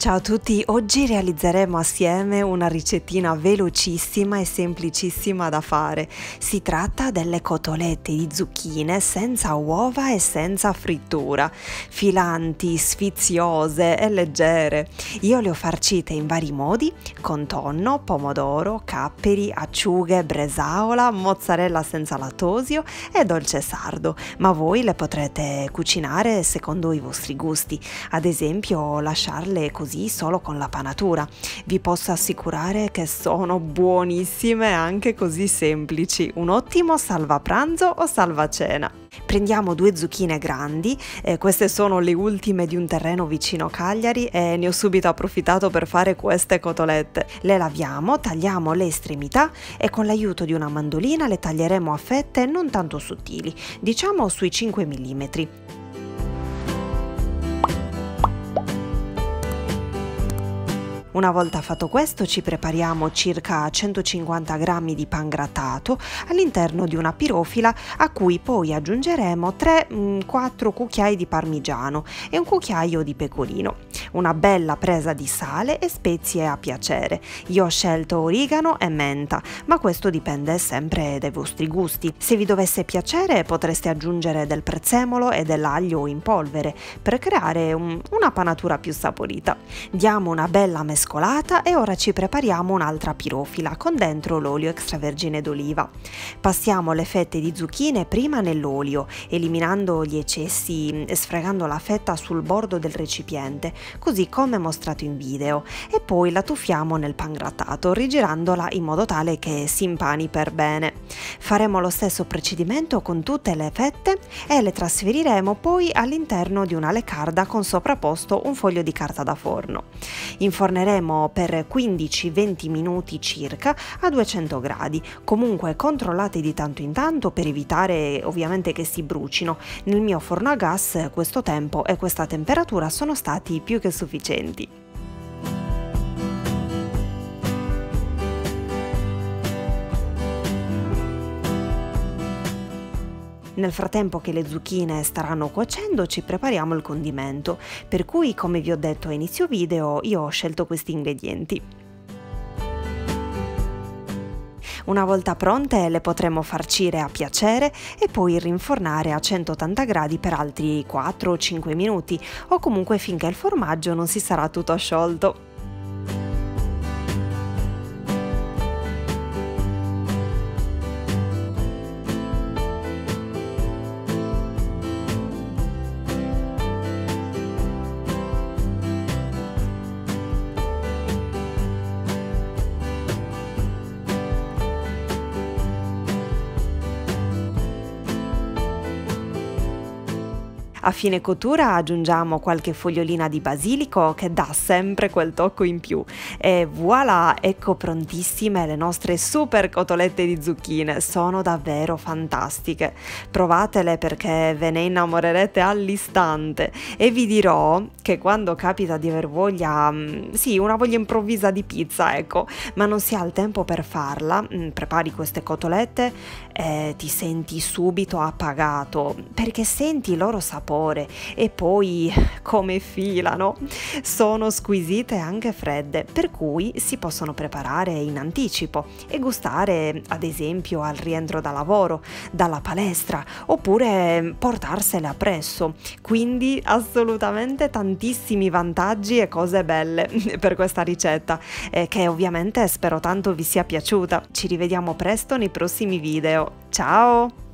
Ciao a tutti, oggi realizzeremo assieme una ricettina velocissima e semplicissima da fare. Si tratta delle cotolette di zucchine senza uova e senza frittura, filanti, sfiziose e leggere. Io le ho farcite in vari modi, con tonno, pomodoro, capperi, acciughe, bresaola, mozzarella senza lattosio e dolce sardo, ma voi le potrete cucinare secondo i vostri gusti, ad esempio lasciarle così solo con la panatura. Vi posso assicurare che sono buonissime anche così semplici, un ottimo salvapranzo o salvacena. Prendiamo 2 zucchine grandi, queste sono le ultime di un terreno vicino Cagliari e ne ho subito approfittato per fare queste cotolette. Le laviamo, tagliamo le estremità e con l'aiuto di una mandolina le taglieremo a fette non tanto sottili, diciamo sui 5 mm. Una volta fatto questo ci prepariamo circa 150 g di pangrattato all'interno di una pirofila a cui poi aggiungeremo 3-4 cucchiai di parmigiano e un cucchiaio di pecorino, una bella presa di sale e spezie a piacere. Io ho scelto origano e menta, ma questo dipende sempre dai vostri gusti. Se vi dovesse piacere potreste aggiungere del prezzemolo e dell'aglio in polvere per creare una panatura più saporita. Diamo una bella mescolata e ora ci prepariamo un'altra pirofila con dentro l'olio extravergine d'oliva. Passiamo le fette di zucchine prima nell'olio, eliminando gli eccessi e sfregando la fetta sul bordo del recipiente, così come mostrato in video, e poi la tuffiamo nel pangrattato, rigirandola in modo tale che si impani per bene. Faremo lo stesso procedimento con tutte le fette e le trasferiremo poi all'interno di una leccarda con sovrapposto un foglio di carta da forno. Inforneremo per 15-20 minuti circa a 200 gradi, comunque controllate di tanto in tanto per evitare ovviamente che si brucino. Nel mio forno a gas questo tempo e questa temperatura sono stati più che sufficienti. Nel frattempo che le zucchine staranno cuocendo ci prepariamo il condimento, per cui come vi ho detto a inizio video io ho scelto questi ingredienti. Una volta pronte le potremo farcire a piacere e poi rinfornare a 180 gradi per altri 4-5 minuti o comunque finché il formaggio non si sarà tutto sciolto. A fine cottura aggiungiamo qualche fogliolina di basilico che dà sempre quel tocco in più e voilà, ecco prontissime le nostre super cotolette di zucchine, sono davvero fantastiche. Provatele perché ve ne innamorerete all'istante e vi dirò che quando capita di aver voglia, sì, una voglia improvvisa di pizza, ecco, ma non si ha il tempo per farla, prepari queste cotolette e ti senti subito appagato perché senti il loro sapore e poi come filano, sono squisite anche fredde, per cui si possono preparare in anticipo e gustare ad esempio al rientro da lavoro, dalla palestra, oppure portarsele appresso, quindi assolutamente tantissimi vantaggi e cose belle per questa ricetta che ovviamente spero tanto vi sia piaciuta. Ci rivediamo presto nei prossimi video, ciao!